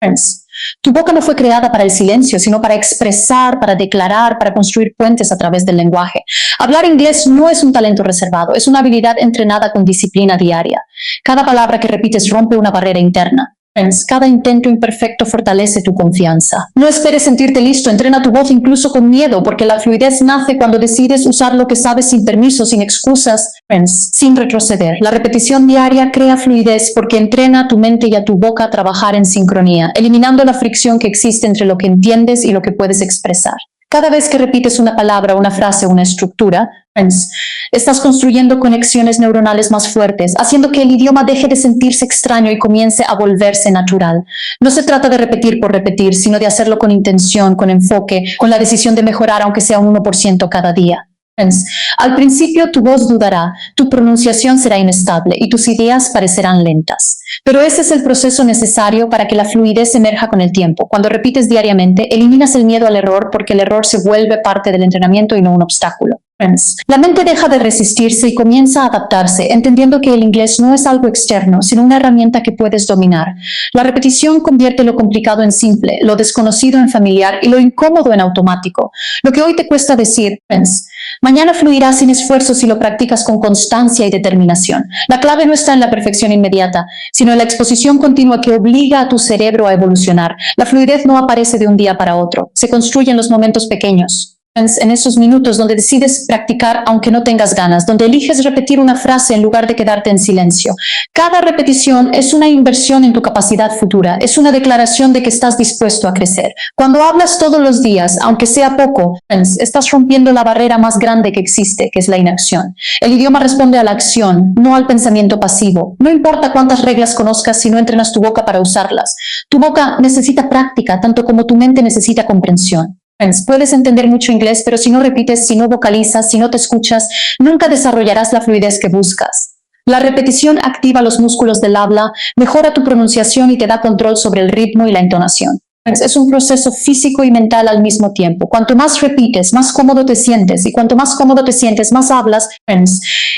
Friends, tu boca no fue creada para el silencio, sino para expresar, para declarar, para construir puentes a través del lenguaje. Hablar inglés no es un talento reservado, es una habilidad entrenada con disciplina diaria. Cada palabra que repites rompe una barrera interna. Friends, cada intento imperfecto fortalece tu confianza. No esperes sentirte listo, entrena tu voz incluso con miedo, porque la fluidez nace cuando decides usar lo que sabes sin permiso, sin excusas, friends, sin retroceder. La repetición diaria crea fluidez porque entrena a tu mente y a tu boca a trabajar en sincronía, eliminando la fricción que existe entre lo que entiendes y lo que puedes expresar. Cada vez que repites una palabra, una frase, una estructura, friends, estás construyendo conexiones neuronales más fuertes, haciendo que el idioma deje de sentirse extraño y comience a volverse natural. No se trata de repetir por repetir, sino de hacerlo con intención, con enfoque, con la decisión de mejorar aunque sea un 1% cada día. Friends, al principio tu voz dudará, tu pronunciación será inestable y tus ideas parecerán lentas. Pero ese es el proceso necesario para que la fluidez emerja con el tiempo. Cuando repites diariamente, eliminas el miedo al error porque el error se vuelve parte del entrenamiento y no un obstáculo. Friends, la mente deja de resistirse y comienza a adaptarse, entendiendo que el inglés no es algo externo, sino una herramienta que puedes dominar. La repetición convierte lo complicado en simple, lo desconocido en familiar y lo incómodo en automático. Lo que hoy te cuesta decir, friends, mañana fluirá sin esfuerzo si lo practicas con constancia y determinación. La clave no está en la perfección inmediata, sino en la exposición continua que obliga a tu cerebro a evolucionar. La fluidez no aparece de un día para otro, se construye en los momentos pequeños. En esos minutos donde decides practicar aunque no tengas ganas, donde eliges repetir una frase en lugar de quedarte en silencio. Cada repetición es una inversión en tu capacidad futura, es una declaración de que estás dispuesto a crecer. Cuando hablas todos los días, aunque sea poco, estás rompiendo la barrera más grande que existe, que es la inacción. El idioma responde a la acción, no al pensamiento pasivo. No importa cuántas reglas conozcas si no entrenas tu boca para usarlas. Tu boca necesita práctica, tanto como tu mente necesita comprensión. Puedes entender mucho inglés, pero si no repites, si no vocalizas, si no te escuchas, nunca desarrollarás la fluidez que buscas. La repetición activa los músculos del habla, mejora tu pronunciación y te da control sobre el ritmo y la entonación. Es un proceso físico y mental al mismo tiempo. Cuanto más repites, más cómodo te sientes, y cuanto más cómodo te sientes, más hablas,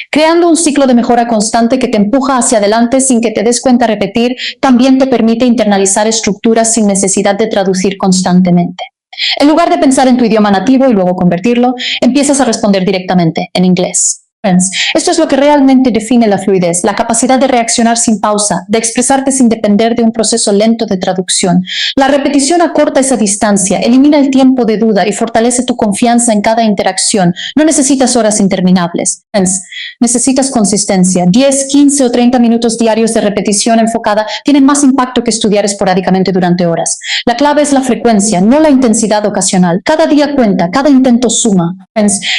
creando un ciclo de mejora constante que te empuja hacia adelante sin que te des cuenta. Repetir también te permite internalizar estructuras sin necesidad de traducir constantemente. En lugar de pensar en tu idioma nativo y luego convertirlo, empiezas a responder directamente en inglés. Esto es lo que realmente define la fluidez, la capacidad de reaccionar sin pausa, de expresarte sin depender de un proceso lento de traducción. La repetición acorta esa distancia, elimina el tiempo de duda y fortalece tu confianza en cada interacción. No necesitas horas interminables. Necesitas consistencia. 10, 15 o 30 minutos diarios de repetición enfocada tienen más impacto que estudiar esporádicamente durante horas. La clave es la frecuencia, no la intensidad ocasional. Cada día cuenta, cada intento suma.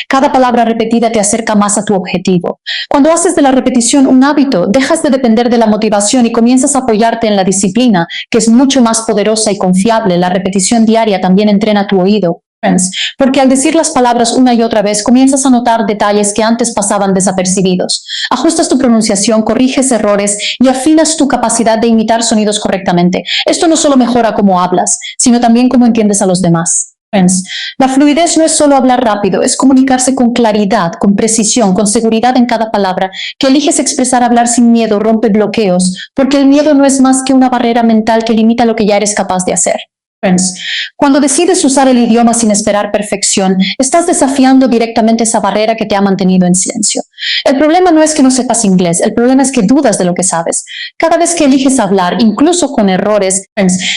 Cada palabra repetida te acerca más a tu objetivo. Cuando haces de la repetición un hábito, dejas de depender de la motivación y comienzas a apoyarte en la disciplina, que es mucho más poderosa y confiable. La repetición diaria también entrena tu oído, porque al decir las palabras una y otra vez, comienzas a notar detalles que antes pasaban desapercibidos. Ajustas tu pronunciación, corriges errores y afinas tu capacidad de imitar sonidos correctamente. Esto no solo mejora cómo hablas, sino también cómo entiendes a los demás. La fluidez no es solo hablar rápido, es comunicarse con claridad, con precisión, con seguridad en cada palabra. Que eliges expresar, hablar sin miedo, rompe bloqueos, porque el miedo no es más que una barrera mental que limita lo que ya eres capaz de hacer. Cuando decides usar el idioma sin esperar perfección, estás desafiando directamente esa barrera que te ha mantenido en silencio. El problema no es que no sepas inglés, el problema es que dudas de lo que sabes. Cada vez que eliges hablar, incluso con errores,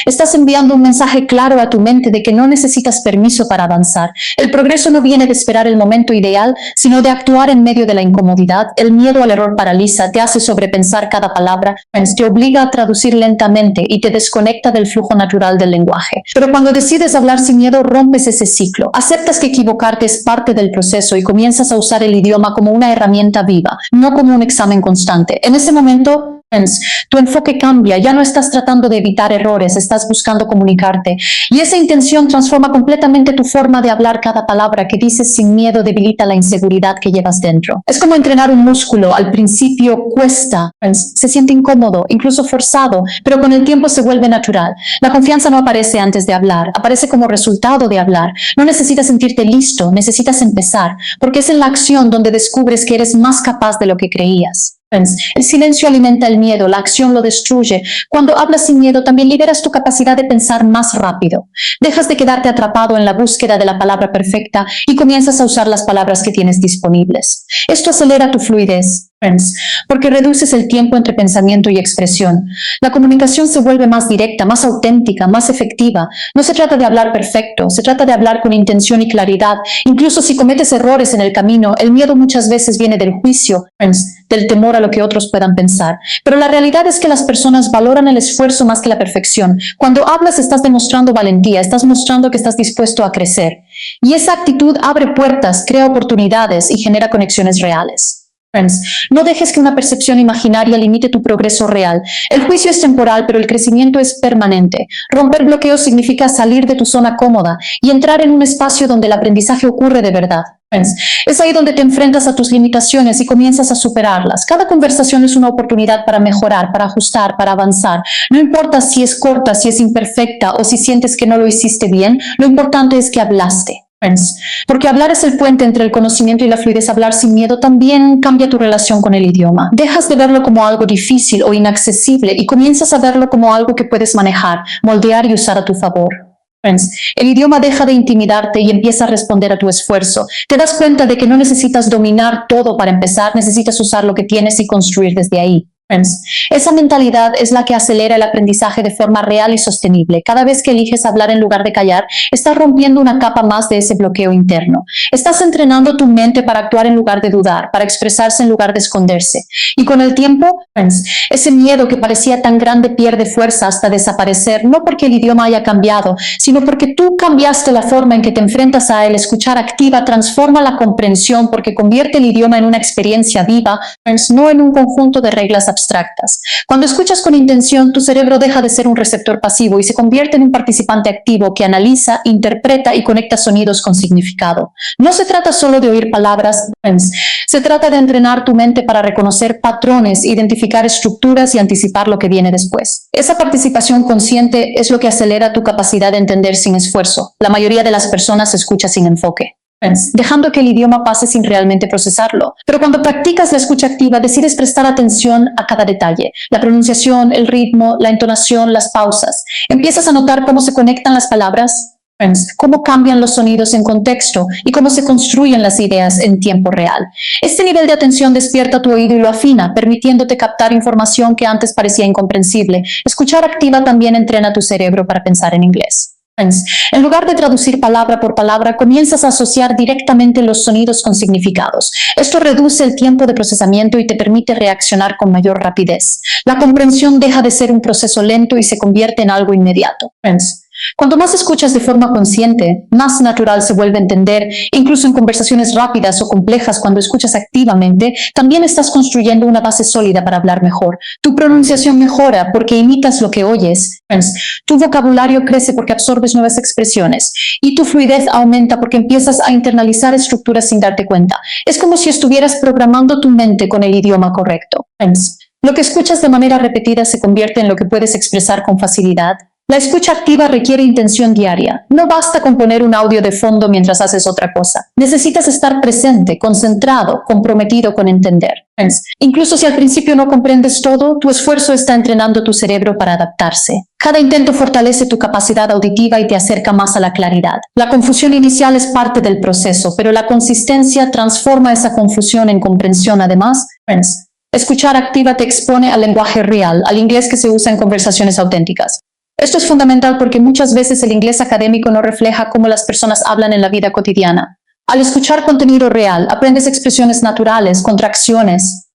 estás enviando un mensaje claro a tu mente de que no necesitas permiso para avanzar. El progreso no viene de esperar el momento ideal, sino de actuar en medio de la incomodidad. El miedo al error paraliza, te hace sobrepensar cada palabra, te obliga a traducir lentamente y te desconecta del flujo natural del lenguaje. Pero cuando decides hablar sin miedo, rompes ese ciclo. Aceptas que equivocarte es parte del proceso y comienzas a usar el idioma como una herramienta viva, no como un examen constante. En ese momento, tu enfoque cambia, ya no estás tratando de evitar errores, estás buscando comunicarte. Y esa intención transforma completamente tu forma de hablar. Cada palabra que dices sin miedo debilita la inseguridad que llevas dentro. Es como entrenar un músculo. Al principio cuesta, se siente incómodo, incluso forzado, pero con el tiempo se vuelve natural. La confianza no aparece antes de hablar, aparece como resultado de hablar. No necesitas sentirte listo, necesitas empezar, porque es en la acción donde descubres que eres más capaz de lo que creías. El silencio alimenta el miedo, la acción lo destruye. Cuando hablas sin miedo, también liberas tu capacidad de pensar más rápido. Dejas de quedarte atrapado en la búsqueda de la palabra perfecta y comienzas a usar las palabras que tienes disponibles. Esto acelera tu fluidez, porque reduces el tiempo entre pensamiento y expresión. La comunicación se vuelve más directa, más auténtica, más efectiva. No se trata de hablar perfecto, se trata de hablar con intención y claridad. Incluso si cometes errores en el camino, el miedo muchas veces viene del juicio, del temor a lo que otros puedan pensar. Pero la realidad es que las personas valoran el esfuerzo más que la perfección. Cuando hablas estás demostrando valentía, estás mostrando que estás dispuesto a crecer. Y esa actitud abre puertas, crea oportunidades y genera conexiones reales. No dejes que una percepción imaginaria limite tu progreso real. El juicio es temporal, pero el crecimiento es permanente. Romper bloqueos significa salir de tu zona cómoda y entrar en un espacio donde el aprendizaje ocurre de verdad. Es ahí donde te enfrentas a tus limitaciones y comienzas a superarlas. Cada conversación es una oportunidad para mejorar, para ajustar, para avanzar. No importa si es corta, si es imperfecta o si sientes que no lo hiciste bien, lo importante es que hablaste. Porque hablar es el puente entre el conocimiento y la fluidez. Hablar sin miedo también cambia tu relación con el idioma. Dejas de verlo como algo difícil o inaccesible y comienzas a verlo como algo que puedes manejar, moldear y usar a tu favor. El idioma deja de intimidarte y empieza a responder a tu esfuerzo. Te das cuenta de que no necesitas dominar todo para empezar, necesitas usar lo que tienes y construir desde ahí. Esa mentalidad es la que acelera el aprendizaje de forma real y sostenible. Cada vez que eliges hablar en lugar de callar, estás rompiendo una capa más de ese bloqueo interno. Estás entrenando tu mente para actuar en lugar de dudar, para expresarse en lugar de esconderse. Y con el tiempo, ese miedo que parecía tan grande pierde fuerza hasta desaparecer, no porque el idioma haya cambiado, sino porque tú cambiaste la forma en que te enfrentas a él. Escuchar activa transforma la comprensión porque convierte el idioma en una experiencia viva, no en un conjunto de reglas abstractas. Cuando escuchas con intención, tu cerebro deja de ser un receptor pasivo y se convierte en un participante activo que analiza, interpreta y conecta sonidos con significado. No se trata solo de oír palabras, se trata de entrenar tu mente para reconocer patrones, identificar estructuras y anticipar lo que viene después. Esa participación consciente es lo que acelera tu capacidad de entender sin esfuerzo. La mayoría de las personas escucha sin enfoque, dejando que el idioma pase sin realmente procesarlo. Pero cuando practicas la escucha activa, decides prestar atención a cada detalle, la pronunciación, el ritmo, la entonación, las pausas. Empiezas a notar cómo se conectan las palabras, cómo cambian los sonidos en contexto y cómo se construyen las ideas en tiempo real. Este nivel de atención despierta tu oído y lo afina, permitiéndote captar información que antes parecía incomprensible. Escuchar activa también entrena tu cerebro para pensar en inglés. En lugar de traducir palabra por palabra, comienzas a asociar directamente los sonidos con significados. Esto reduce el tiempo de procesamiento y te permite reaccionar con mayor rapidez. La comprensión deja de ser un proceso lento y se convierte en algo inmediato. Cuanto más escuchas de forma consciente, más natural se vuelve a entender. Incluso en conversaciones rápidas o complejas, cuando escuchas activamente, también estás construyendo una base sólida para hablar mejor. Tu pronunciación mejora porque imitas lo que oyes. Tu vocabulario crece porque absorbes nuevas expresiones. Y tu fluidez aumenta porque empiezas a internalizar estructuras sin darte cuenta. Es como si estuvieras programando tu mente con el idioma correcto. Lo que escuchas de manera repetida se convierte en lo que puedes expresar con facilidad. La escucha activa requiere intención diaria. No basta con poner un audio de fondo mientras haces otra cosa. Necesitas estar presente, concentrado, comprometido con entender. Incluso si al principio no comprendes todo, tu esfuerzo está entrenando tu cerebro para adaptarse. Cada intento fortalece tu capacidad auditiva y te acerca más a la claridad. La confusión inicial es parte del proceso, pero la consistencia transforma esa confusión en comprensión. Además, escuchar activa te expone al lenguaje real, al inglés que se usa en conversaciones auténticas. Esto es fundamental porque muchas veces el inglés académico no refleja cómo las personas hablan en la vida cotidiana. Al escuchar contenido real, aprendes expresiones naturales, contracciones,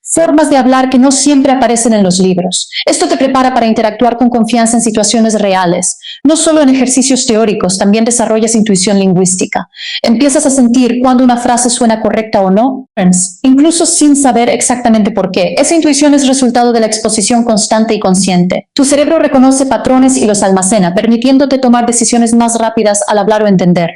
formas de hablar que no siempre aparecen en los libros. Esto te prepara para interactuar con confianza en situaciones reales. No solo en ejercicios teóricos, también desarrollas intuición lingüística. Empiezas a sentir cuando una frase suena correcta o no, incluso sin saber exactamente por qué. Esa intuición es resultado de la exposición constante y consciente. Tu cerebro reconoce patrones y los almacena, permitiéndote tomar decisiones más rápidas al hablar o entender.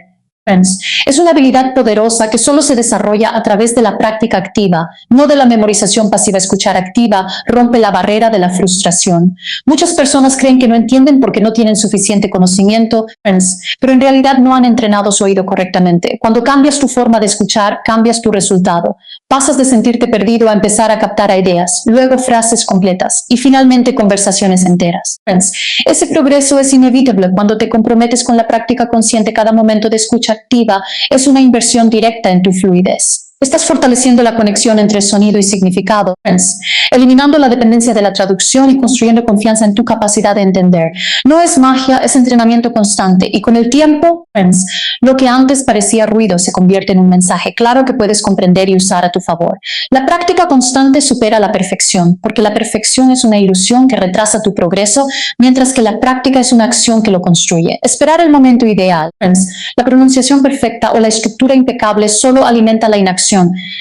Friends, es una habilidad poderosa que solo se desarrolla a través de la práctica activa, no de la memorización pasiva. Escuchar activa rompe la barrera de la frustración. Muchas personas creen que no entienden porque no tienen suficiente conocimiento, friends, pero en realidad no han entrenado su oído correctamente. Cuando cambias tu forma de escuchar, cambias tu resultado. Pasas de sentirte perdido a empezar a captar ideas, luego frases completas y finalmente conversaciones enteras. Friends, ese progreso es inevitable cuando te comprometes con la práctica consciente. Cada momento de escucha activa es una inversión directa en tu fluidez. Estás fortaleciendo la conexión entre sonido y significado, friends, eliminando la dependencia de la traducción y construyendo confianza en tu capacidad de entender. No es magia, es entrenamiento constante y con el tiempo, friends, lo que antes parecía ruido se convierte en un mensaje claro que puedes comprender y usar a tu favor. La práctica constante supera la perfección, porque la perfección es una ilusión que retrasa tu progreso, mientras que la práctica es una acción que lo construye. Esperar el momento ideal, friends, la pronunciación perfecta o la estructura impecable solo alimenta la inacción.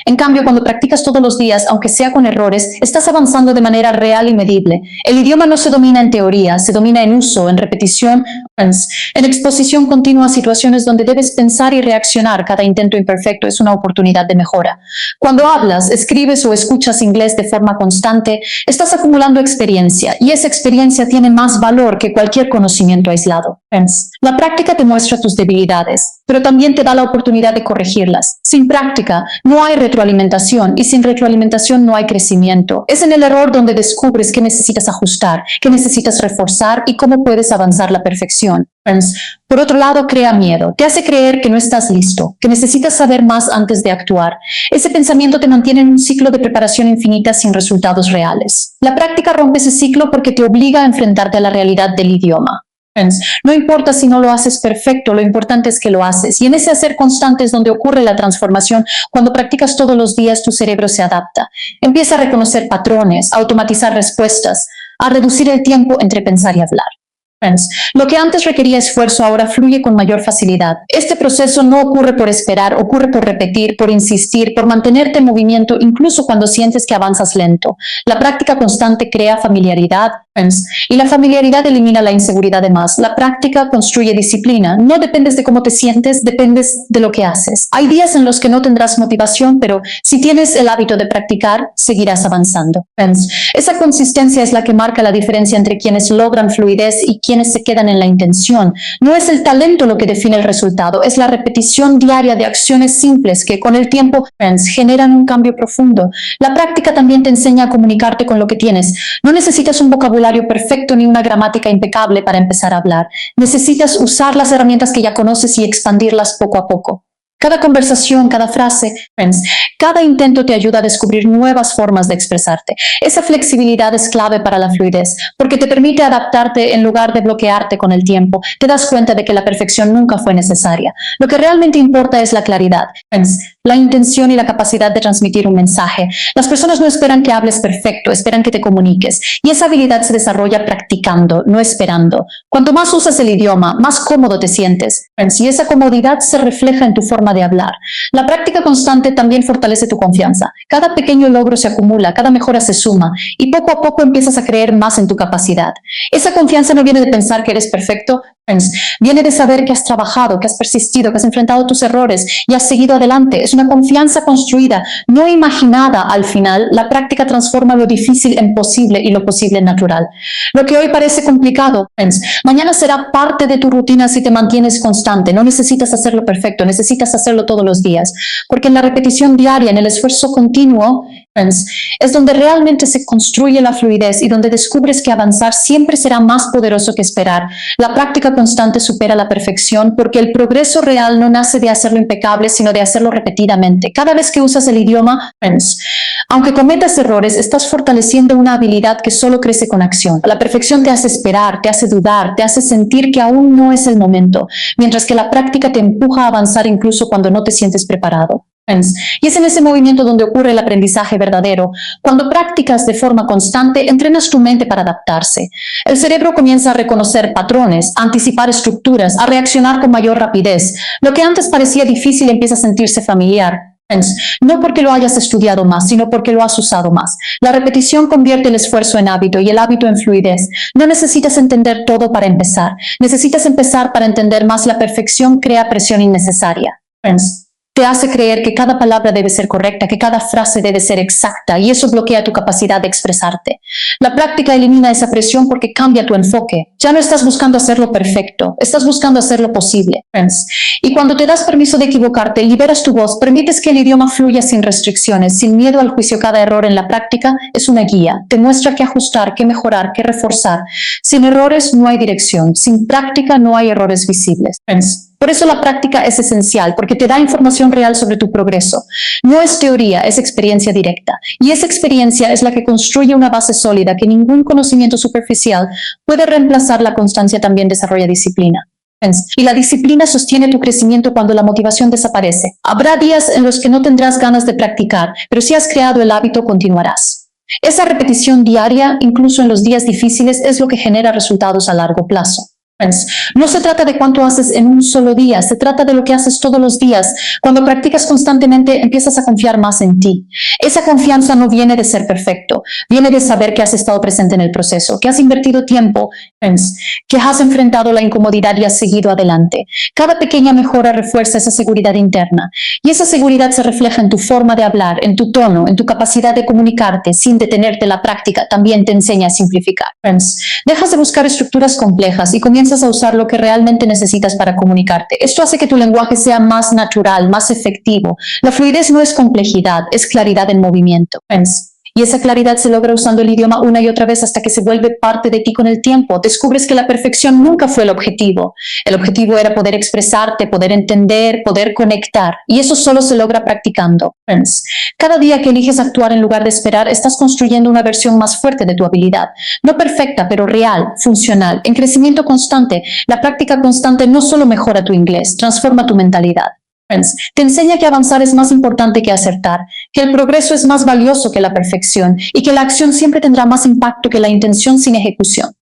En cambio, cuando practicas todos los días, aunque sea con errores, estás avanzando de manera real y medible. El idioma no se domina en teoría, se domina en uso, en repetición, en exposición continua a situaciones donde debes pensar y reaccionar. Cada intento imperfecto es una oportunidad de mejora. Cuando hablas, escribes o escuchas inglés de forma constante, estás acumulando experiencia y esa experiencia tiene más valor que cualquier conocimiento aislado. La práctica te muestra tus debilidades, pero también te da la oportunidad de corregirlas. Sin práctica, no hay retroalimentación y sin retroalimentación no hay crecimiento. Es en el error donde descubres qué necesitas ajustar, qué necesitas reforzar y cómo puedes avanzar la perfección. Por otro lado, crea miedo. Te hace creer que no estás listo, que necesitas saber más antes de actuar. Ese pensamiento te mantiene en un ciclo de preparación infinita sin resultados reales. La práctica rompe ese ciclo porque te obliga a enfrentarte a la realidad del idioma. No importa si no lo haces perfecto, lo importante es que lo haces. Y en ese hacer constante es donde ocurre la transformación. Cuando practicas todos los días, tu cerebro se adapta. Empieza a reconocer patrones, a automatizar respuestas, a reducir el tiempo entre pensar y hablar. Lo que antes requería esfuerzo ahora fluye con mayor facilidad. Este proceso no ocurre por esperar, ocurre por repetir, por insistir, por mantenerte en movimiento, incluso cuando sientes que avanzas lento. La práctica constante crea familiaridad, y la familiaridad elimina la inseguridad de más. La práctica construye disciplina. No dependes de cómo te sientes, dependes de lo que haces. Hay días en los que no tendrás motivación, pero si tienes el hábito de practicar, seguirás avanzando. Esa consistencia es la que marca la diferencia entre quienes logran fluidez y quienes se quedan en la intención. No es el talento lo que define el resultado, es la repetición diaria de acciones simples que con el tiempo generan un cambio profundo. La práctica también te enseña a comunicarte con lo que tienes. No necesitas un vocabulario perfecto ni una gramática impecable para empezar a hablar. Necesitas usar las herramientas que ya conoces y expandirlas poco a poco. Cada conversación, cada frase, cada intento te ayuda a descubrir nuevas formas de expresarte. Esa flexibilidad es clave para la fluidez, porque te permite adaptarte en lugar de bloquearte con el tiempo. Te das cuenta de que la perfección nunca fue necesaria. Lo que realmente importa es la claridad, la intención y la capacidad de transmitir un mensaje. Las personas no esperan que hables perfecto, esperan que te comuniques. Y esa habilidad se desarrolla practicando, no esperando. Cuanto más usas el idioma, más cómodo te sientes. Y esa comodidad se refleja en tu forma de hablar. La práctica constante también fortalece tu confianza. Cada pequeño logro se acumula, cada mejora se suma y poco a poco empiezas a creer más en tu capacidad. Esa confianza no viene de pensar que eres perfecto, viene de saber que has trabajado, que has persistido, que has enfrentado tus errores y has seguido adelante. Es una confianza construida, no imaginada al final. La práctica transforma lo difícil en posible y lo posible en natural. Lo que hoy parece complicado, mañana será parte de tu rutina si te mantienes constante. No necesitas hacerlo perfecto, necesitas hacerlo todos los días, porque en la repetición diaria, en el esfuerzo continuo, es donde realmente se construye la fluidez y donde descubres que avanzar siempre será más poderoso que esperar. La práctica constante supera la perfección porque el progreso real no nace de hacerlo impecable, sino de hacerlo repetidamente. Cada vez que usas el idioma, aunque cometas errores, estás fortaleciendo una habilidad que solo crece con acción. La perfección te hace esperar, te hace dudar, te hace sentir que aún no es el momento, mientras que la práctica te empuja a avanzar incluso cuando no te sientes preparado. Y es en ese movimiento donde ocurre el aprendizaje verdadero. Cuando practicas de forma constante, entrenas tu mente para adaptarse. El cerebro comienza a reconocer patrones, a anticipar estructuras, a reaccionar con mayor rapidez. Lo que antes parecía difícil empieza a sentirse familiar. Friends, no porque lo hayas estudiado más, sino porque lo has usado más. La repetición convierte el esfuerzo en hábito y el hábito en fluidez. No necesitas entender todo para empezar. Necesitas empezar para entender más. La perfección crea presión innecesaria. Friends, te hace creer que cada palabra debe ser correcta, que cada frase debe ser exacta, y eso bloquea tu capacidad de expresarte. La práctica elimina esa presión porque cambia tu enfoque. Ya no estás buscando hacerlo perfecto, estás buscando hacerlo posible. Friends. Y cuando te das permiso de equivocarte, liberas tu voz, permites que el idioma fluya sin restricciones, sin miedo al juicio. Cada error en la práctica es una guía. Te muestra qué ajustar, qué mejorar, qué reforzar. Sin errores no hay dirección. Sin práctica no hay errores visibles. Friends. Por eso la práctica es esencial, porque te da información real sobre tu progreso. No es teoría, es experiencia directa. Y esa experiencia es la que construye una base sólida que ningún conocimiento superficial puede reemplazar. La constancia también desarrolla disciplina. Y la disciplina sostiene tu crecimiento cuando la motivación desaparece. Habrá días en los que no tendrás ganas de practicar, pero si has creado el hábito, continuarás. Esa repetición diaria, incluso en los días difíciles, es lo que genera resultados a largo plazo. No se trata de cuánto haces en un solo día, se trata de lo que haces todos los días. Cuando practicas constantemente, empiezas a confiar más en ti. Esa confianza no viene de ser perfecto, viene de saber que has estado presente en el proceso, que has invertido tiempo, que has enfrentado la incomodidad y has seguido adelante. Cada pequeña mejora refuerza esa seguridad interna, y esa seguridad se refleja en tu forma de hablar, en tu tono, en tu capacidad de comunicarte. Sin detenerte, la práctica también te enseña a simplificar. Dejas de buscar estructuras complejas y comienzas a usar lo que realmente necesitas para comunicarte. Esto hace que tu lenguaje sea más natural, más efectivo. La fluidez no es complejidad, es claridad en movimiento. Y esa claridad se logra usando el idioma una y otra vez hasta que se vuelve parte de ti con el tiempo. Descubres que la perfección nunca fue el objetivo. El objetivo era poder expresarte, poder entender, poder conectar. Y eso solo se logra practicando. Cada día que eliges actuar en lugar de esperar, estás construyendo una versión más fuerte de tu habilidad. No perfecta, pero real, funcional, en crecimiento constante. La práctica constante no solo mejora tu inglés, transforma tu mentalidad. Te enseña que avanzar es más importante que acertar, que el progreso es más valioso que la perfección y que la acción siempre tendrá más impacto que la intención sin ejecución.